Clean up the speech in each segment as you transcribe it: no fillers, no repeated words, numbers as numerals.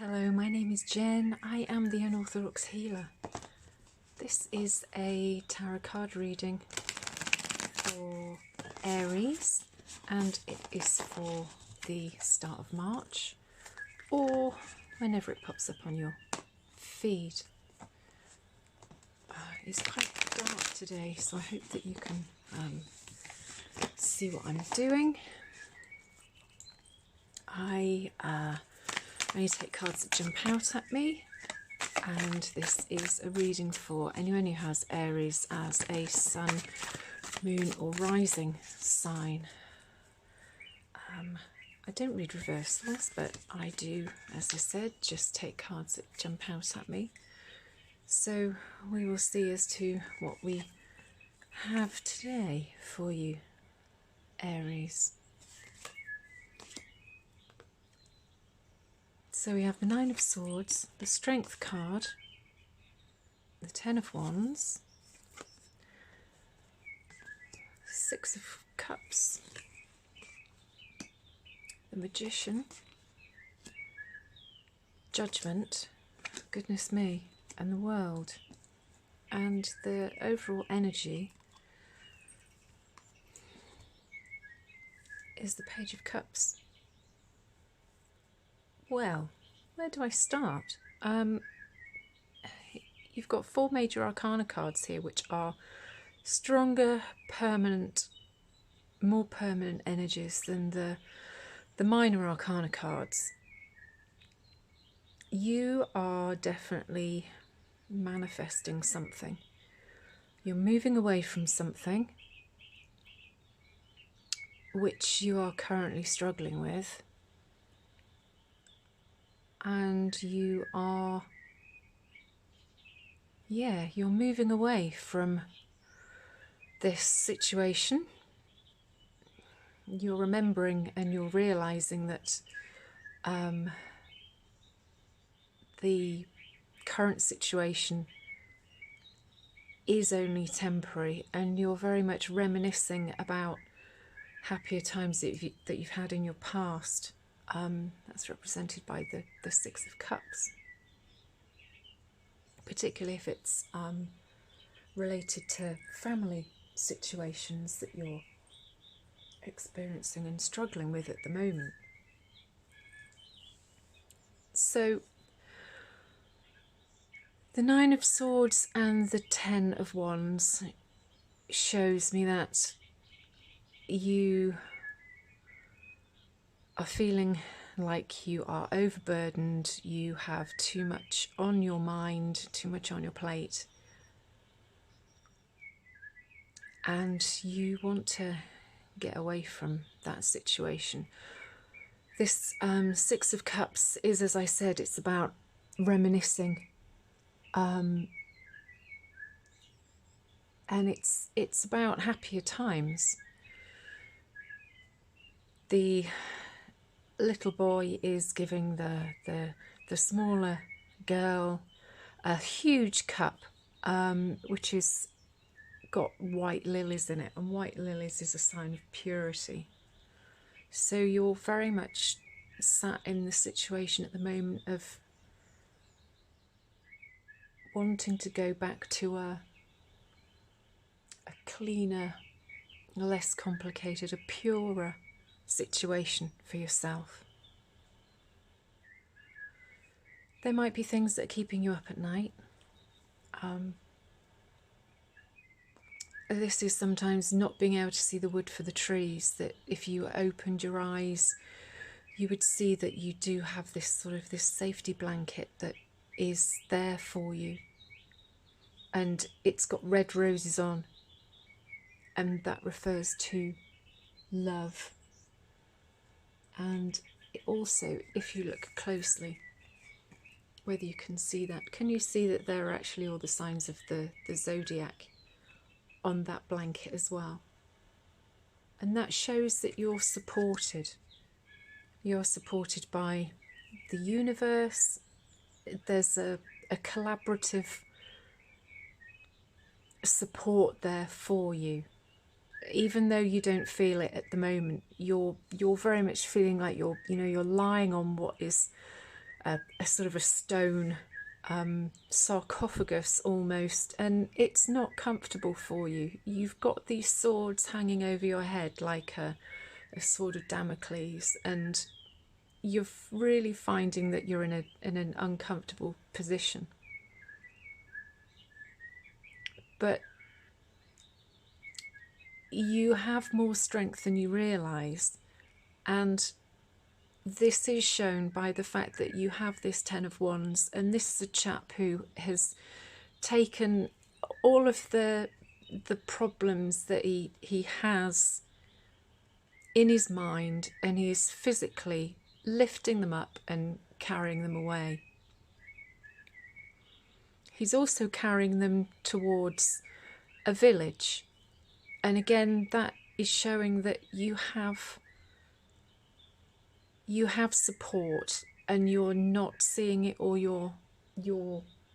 Hello, my name is Jen. I am the Unorthodox Healer. This is a tarot card reading for Aries, and it is for the start of March or whenever it pops up on your feed. It's quite dark today, so I hope that you can see what I'm doing. I only take cards that jump out at me, and this is a reading for anyone who has Aries as a sun, moon or rising sign. I don't read reversals, but I do, as I said, just take cards that jump out at me. So we will see as to what we have today for you, Aries. So we have the Nine of Swords, the Strength card, the Ten of Wands, Six of Cups, the Magician, Judgment, goodness me, and the World. And the overall energy is the Page of Cups. Well, where do I start? You've got four major arcana cards here, which are stronger, permanent, more permanent energies than the minor arcana cards. You are definitely manifesting something. You're moving away from something which you are currently struggling with. And you are, you're moving away from this situation. You're remembering and you're realizing that the current situation is only temporary, and you're very much reminiscing about happier times that you've had in your past. That's represented by the Six of Cups, particularly if it's related to family situations that you're experiencing and struggling with at the moment. So the Nine of Swords and the Ten of Wands shows me that you are feeling like you are overburdened, you have too much on your mind, too much on your plate, and you want to get away from that situation. This Six of Cups is, as I said, it's about reminiscing, and it's about happier times. The little boy is giving the smaller girl a huge cup, which is got white lilies in it, and white lilies is a sign of purity. So you're very much sat in the situation at the moment of wanting to go back to a cleaner, less complicated, a purer situation for yourself. There might be things that are keeping you up at night. This is sometimes not being able to see the wood for the trees, that if you opened your eyes you would see that you do have this sort of this safety blanket that is there for you, and it's got red roses on, and that refers to love. And also, if you look closely, whether you can see that, can you see that there are actually all the signs of the zodiac on that blanket as well? And that shows that you're supported. You're supported by the universe. There's a collaborative support there for you. Even though you don't feel it at the moment, you're very much feeling like you're lying on what is a sort of a stone sarcophagus almost, and it's not comfortable for you. You've got these swords hanging over your head like a sword of Damocles, and you're really finding that you're in an uncomfortable position. But you have more strength than you realise, and this is shown by the fact that you have this Ten of Wands, and this is a chap who has taken all of the problems that he has in his mind, and he is physically lifting them up and carrying them away. He's also carrying them towards a village, and again that is showing that you have support, and you're not seeing it, or you're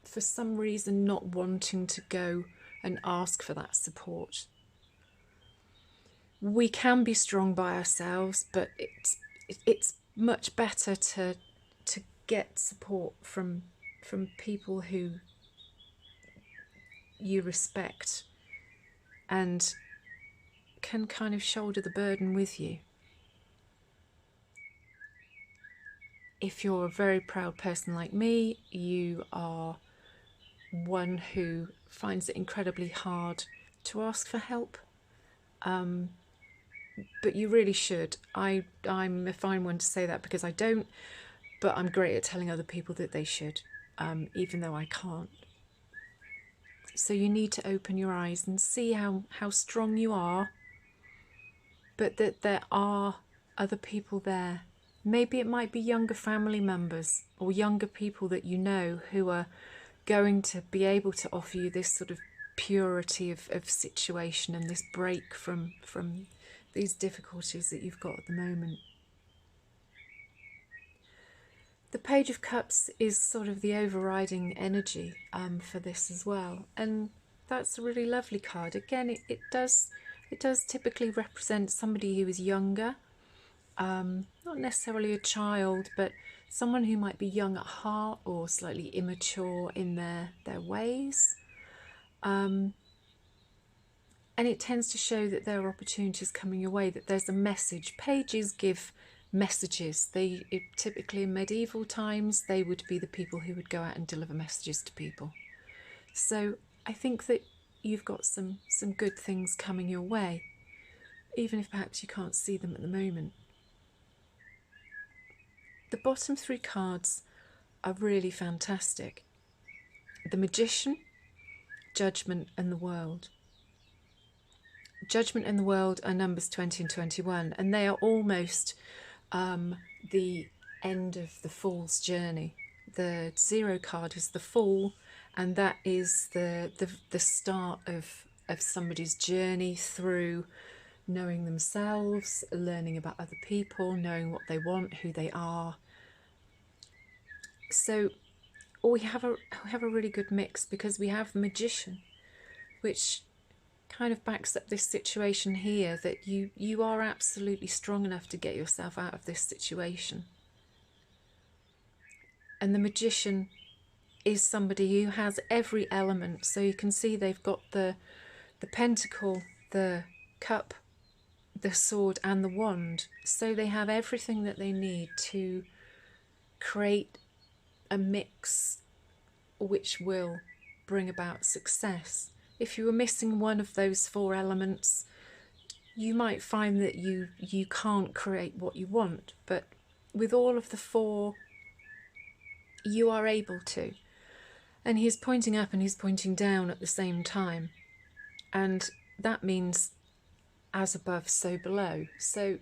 for some reason not wanting to go and ask for that support. We can be strong by ourselves, but it's much better to get support from people who you respect and can kind of shoulder the burden with you. If you're a very proud person like me, you are one who finds it incredibly hard to ask for help. But you really should. I'm a fine one to say that because I don't, but I'm great at telling other people that they should, even though I can't. So you need to open your eyes and see how strong you are, but that there are other people there. Maybe it might be younger family members or younger people that you know who are going to be able to offer you this sort of purity of situation and this break from these difficulties that you've got at the moment. The Page of Cups is sort of the overriding energy for this as well, and that's a really lovely card. Again, it does typically represent somebody who is younger, not necessarily a child, but someone who might be young at heart or slightly immature in their ways. And it tends to show that there are opportunities coming your way, that there's a message. Pages give messages. Typically in medieval times, they would be the people who would go out and deliver messages to people. So I think that you've got some good things coming your way, even if perhaps you can't see them at the moment. The bottom three cards are really fantastic. The Magician, Judgment and the World. Judgment and the World are numbers 20 and 21, and they are almost the end of the Fool's journey. The 0 card is the Fool, and that is the start of somebody's journey through knowing themselves, learning about other people, knowing what they want, who they are. So we have a really good mix, because we have the Magician, which kind of backs up this situation here, that you are absolutely strong enough to get yourself out of this situation. And the Magician is somebody who has every element. So you can see they've got the pentacle, the cup, the sword and the wand. So they have everything that they need to create a mix which will bring about success. If you were missing one of those 4 elements, you might find that you can't create what you want, but with all of the 4, you are able to. And he's pointing up and he's pointing down at the same time, and that means as above, so below. So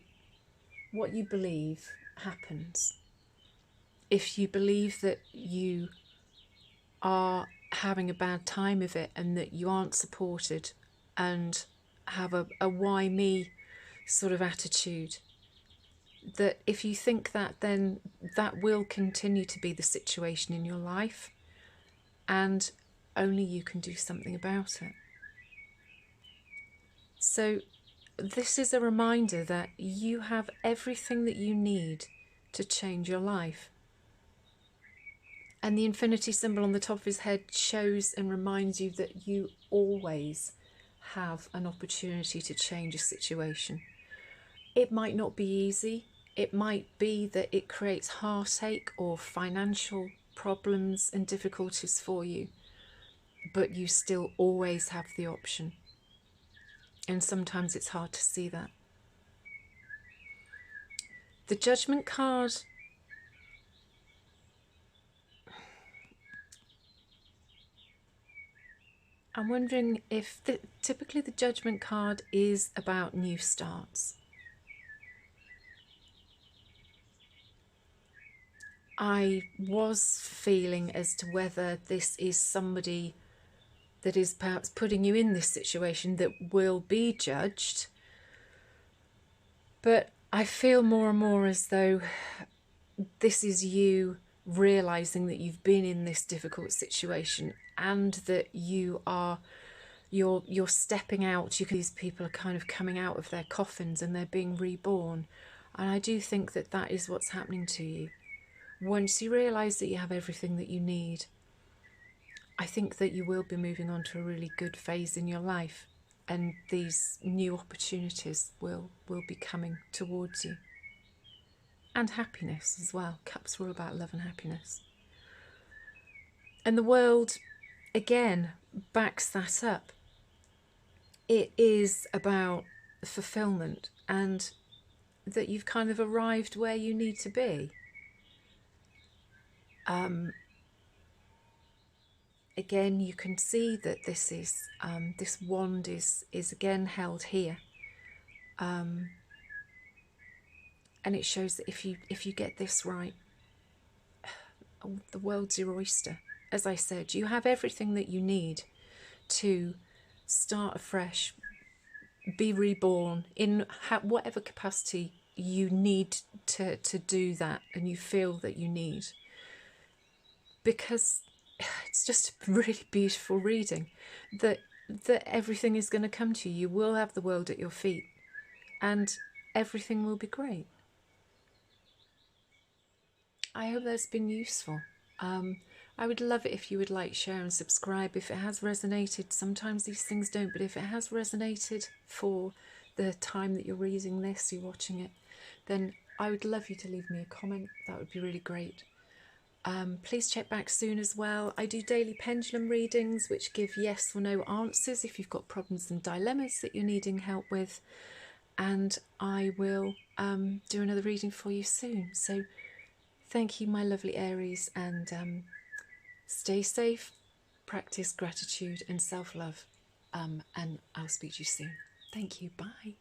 what you believe happens. If you believe that you are having a bad time of it and that you aren't supported and have a why me sort of attitude, that if you think that, then that will continue to be the situation in your life, and only you can do something about it. So this is a reminder that you have everything that you need to change your life. And the infinity symbol on the top of his head shows and reminds you that you always have an opportunity to change a situation. It might not be easy. It might be that it creates heartache or financial problems and difficulties for you, but you still always have the option. And sometimes it's hard to see that. The Judgment card, I'm wondering if typically the Judgment card is about new starts. I was feeling as to whether this is somebody that is perhaps putting you in this situation that will be judged. But I feel more and more as though this is you realizing that you've been in this difficult situation and that you're stepping out. These people are kind of coming out of their coffins and they're being reborn. And I do think that that is what's happening to you. Once you realize that you have everything that you need, I think that you will be moving on to a really good phase in your life, and these new opportunities will be coming towards you. And happiness as well. Cups are all about love and happiness. And the world, again, backs that up. It is about fulfillment and that you've kind of arrived where you need to be. Again, you can see that this is this wand is again held here, and it shows that if you get this right, the world's your oyster. As I said, you have everything that you need to start afresh, be reborn in whatever capacity you need to do that, and you feel that you need, because it's just a really beautiful reading that everything is going to come to you. You will have the world at your feet and everything will be great. I hope that's been useful. I would love it if you would like, share and subscribe if it has resonated. Sometimes these things don't, but if it has resonated for the time that you're reading this, you're watching it, then I would love you to leave me a comment. That would be really great. Please check back soon as well. I do daily pendulum readings which give yes or no answers if you've got problems and dilemmas that you're needing help with, and I will do another reading for you soon. So thank you, my lovely Aries, and stay safe, practice gratitude and self-love, and I'll speak to you soon. Thank you. Bye.